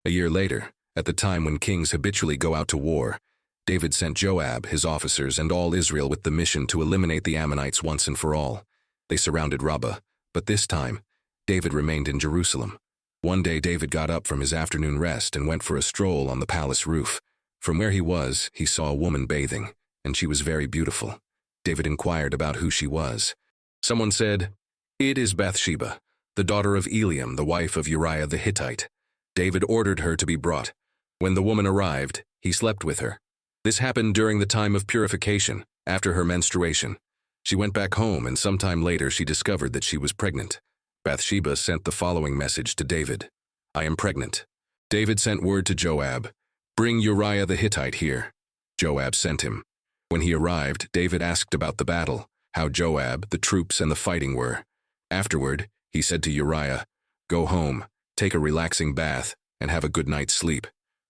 A year later, at the time when kings habitually go out to war, David sent Joab, his officers, and all Israel with the mission to eliminate the Ammonites once and for all. They surrounded Rabbah, but this time, David remained in Jerusalem. One day David got up from his afternoon rest and went for a stroll on the palace roof. From where he was, he saw a woman bathing, and she was very beautiful. David inquired about who she was. Someone said, "It is Bathsheba, the daughter of Eliam, the wife of Uriah the Hittite." David ordered her to be brought. When the woman arrived, he slept with her. This happened during the time of purification, after her menstruation. She went back home, and sometime later she discovered that she was pregnant. Bathsheba sent the following message to David: "I am pregnant." David sent word to Joab, "Bring Uriah the Hittite here." Joab sent him. When he arrived, David asked about the battle, how Joab, the troops, and the fighting were. Afterward, he said to Uriah, "Go home, take a relaxing bath, and have a good night's sleep."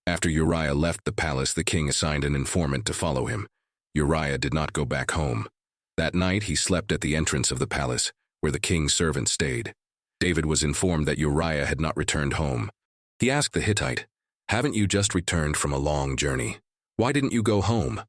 After Uriah left the palace, the king assigned an informant to follow him. Uriah did not go back home. That night he slept at the entrance of the palace, where the king's servant stayed. David was informed that Uriah had not returned home. He asked the Hittite, "Haven't you just returned from a long journey? Why didn't you go home?"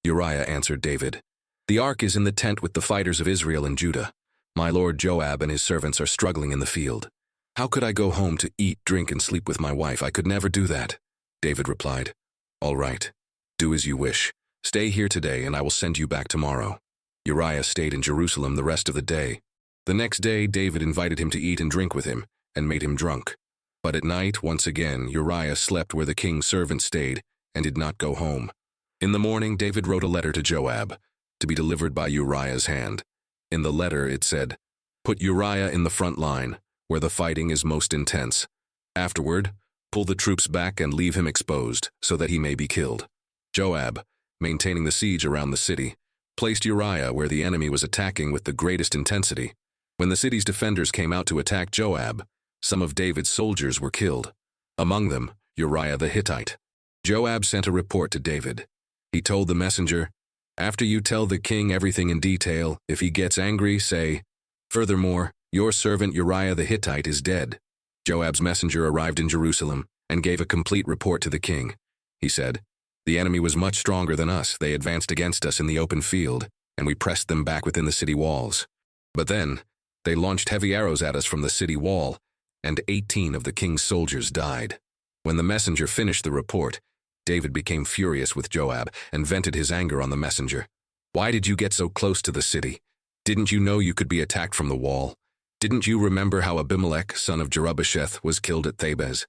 Uriah answered David, "The ark is in the tent with the fighters of Israel and Judah. My lord Joab and his servants are struggling in the field. How could I go home to eat, drink, and sleep with my wife? I could never do that." David replied, "All right, do as you wish. Stay here today, and I will send you back tomorrow." Uriah stayed in Jerusalem the rest of the day. The next day, David invited him to eat and drink with him, and made him drunk. But at night, once again, Uriah slept where the king's servant stayed, and did not go home. In the morning, David wrote a letter to Joab, to be delivered by Uriah's hand. In the letter, it said, "Put Uriah in the front line, where the fighting is most intense. Afterward, pull the troops back and leave him exposed, so that he may be killed." Joab, maintaining the siege around the city, placed Uriah where the enemy was attacking with the greatest intensity. When the city's defenders came out to attack Joab, some of David's soldiers were killed. Among them, Uriah the Hittite. Joab sent a report to David. He told the messenger, "After you tell the king everything in detail, if he gets angry, say, 'Furthermore, your servant Uriah the Hittite is dead.'" Joab's messenger arrived in Jerusalem and gave a complete report to the king. He said, "The enemy was much stronger than us. They advanced against us in the open field, and we pressed them back within the city walls. But then, they launched heavy arrows at us from the city wall, and 18 of the king's soldiers died." When the messenger finished the report, David became furious with Joab and vented his anger on the messenger. "Why did you get so close to the city? Didn't you know you could be attacked from the wall? Didn't you remember how Abimelech, son of Jerubbesheth, was killed at Thebez?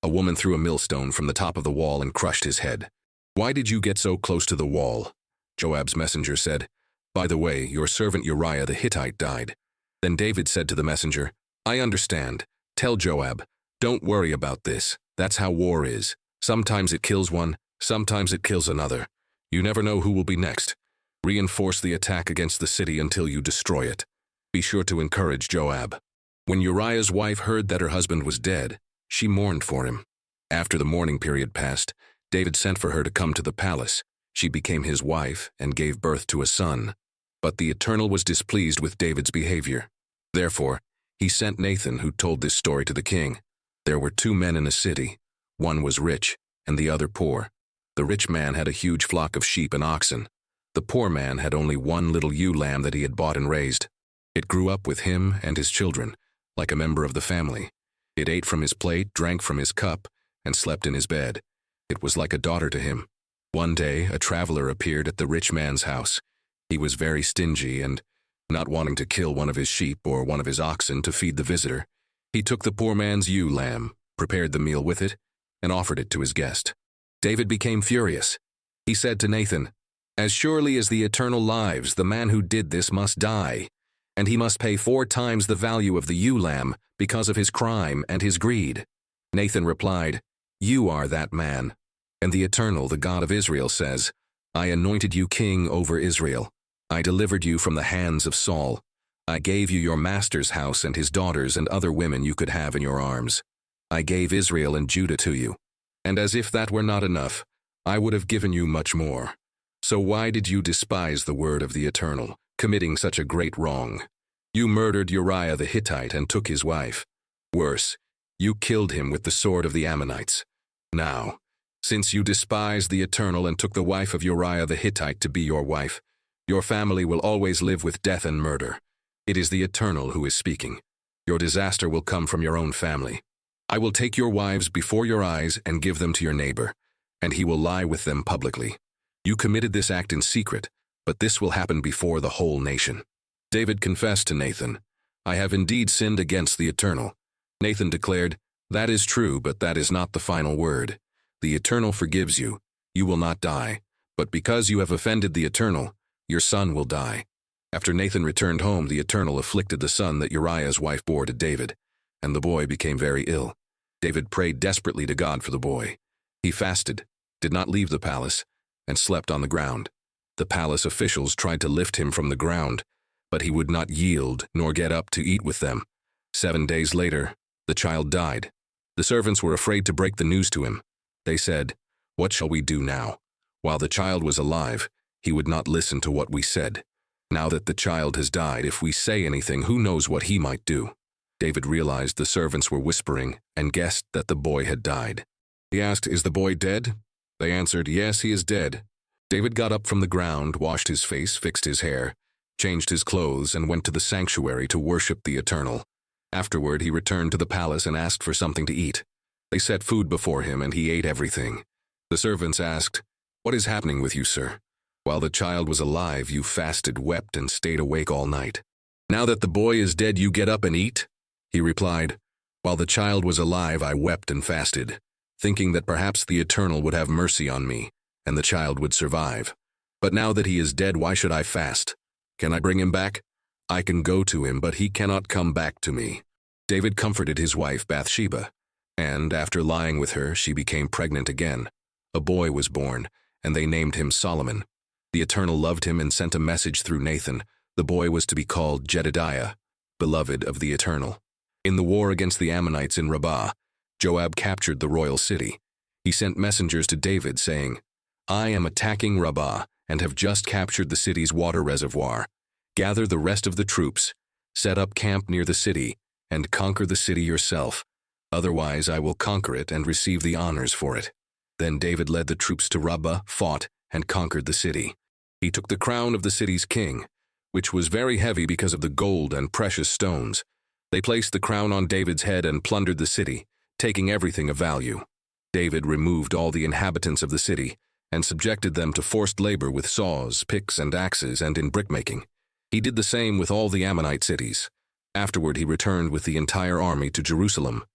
A woman threw a millstone from the top of the wall and crushed his head. Why did you get so close to the wall?" Joab's messenger said, "By the way, your servant Uriah the Hittite died." Then David said to the messenger, "I understand. Tell Joab, don't worry about this. That's how war is. Sometimes it kills one, sometimes it kills another. You never know who will be next. Reinforce the attack against the city until you destroy it. Be sure to encourage Joab." When Uriah's wife heard that her husband was dead, she mourned for him. After the mourning period passed, David sent for her to come to the palace. She became his wife and gave birth to a son. But the Eternal was displeased with David's behavior. Therefore, he sent Nathan, who told this story to the king. There were 2 men in a city. One was rich, and the other poor. The rich man had a huge flock of sheep and oxen. The poor man had only one little ewe lamb that he had bought and raised. It grew up with him and his children, like a member of the family. It ate from his plate, drank from his cup, and slept in his bed. It was like a daughter to him. One day, a traveler appeared at the rich man's house. He was very stingy and, not wanting to kill one of his sheep or one of his oxen to feed the visitor, he took the poor man's ewe lamb, prepared the meal with it, and offered it to his guest. David became furious. He said to Nathan, "As surely as the Eternal lives, the man who did this must die, and he must pay 4 times the value of the ewe lamb because of his crime and his greed." Nathan replied, "You are that man. And the Eternal, the God of Israel, says, I anointed you king over Israel. I delivered you from the hands of Saul. I gave you your master's house and his daughters and other women you could have in your arms. I gave Israel and Judah to you. And as if that were not enough, I would have given you much more. So why did you despise the word of the Eternal, committing such a great wrong? You murdered Uriah the Hittite and took his wife. Worse, you killed him with the sword of the Ammonites. Now, since you despise the Eternal and took the wife of Uriah the Hittite to be your wife, your family will always live with death and murder. It is the Eternal who is speaking. Your disaster will come from your own family. I will take your wives before your eyes and give them to your neighbor, and he will lie with them publicly. You committed this act in secret, but this will happen before the whole nation." David confessed to Nathan, "I have indeed sinned against the Eternal." Nathan declared, "That is true, but that is not the final word. The Eternal forgives you. You will not die. But because you have offended the Eternal, your son will die." After Nathan returned home, the Eternal afflicted the son that Uriah's wife bore to David, and the boy became very ill. David prayed desperately to God for the boy. He fasted, did not leave the palace, and slept on the ground. The palace officials tried to lift him from the ground, but he would not yield nor get up to eat with them. 7 days later, the child died. The servants were afraid to break the news to him. They said, "What shall we do now? While the child was alive, he would not listen to what we said. Now that the child has died, if we say anything, who knows what he might do?" David realized the servants were whispering and guessed that the boy had died. He asked, "Is the boy dead?" They answered, "Yes, he is dead." David got up from the ground, washed his face, fixed his hair, changed his clothes, and went to the sanctuary to worship the Eternal. Afterward, he returned to the palace and asked for something to eat. They set food before him, and he ate everything. The servants asked, "What is happening with you, sir? While the child was alive, you fasted, wept, and stayed awake all night. Now that the boy is dead, you get up and eat?" He replied, "While the child was alive, I wept and fasted, thinking that perhaps the Eternal would have mercy on me, and the child would survive. But now that he is dead, why should I fast? Can I bring him back? I can go to him, but he cannot come back to me." David comforted his wife Bathsheba, and after lying with her, she became pregnant again. A boy was born, and they named him Solomon. The Eternal loved him and sent a message through Nathan. The boy was to be called Jedediah, beloved of the Eternal. In the war against the Ammonites in Rabbah, Joab captured the royal city. He sent messengers to David saying, "I am attacking Rabbah and have just captured the city's water reservoir. Gather the rest of the troops, set up camp near the city, and conquer the city yourself. Otherwise I will conquer it and receive the honors for it." Then David led the troops to Rabbah, fought, and conquered the city. He took the crown of the city's king, which was very heavy because of the gold and precious stones. They placed the crown on David's head and plundered the city, taking everything of value. David removed all the inhabitants of the city and subjected them to forced labor with saws, picks, and axes, and in brickmaking. He did the same with all the Ammonite cities. Afterward he returned with the entire army to Jerusalem.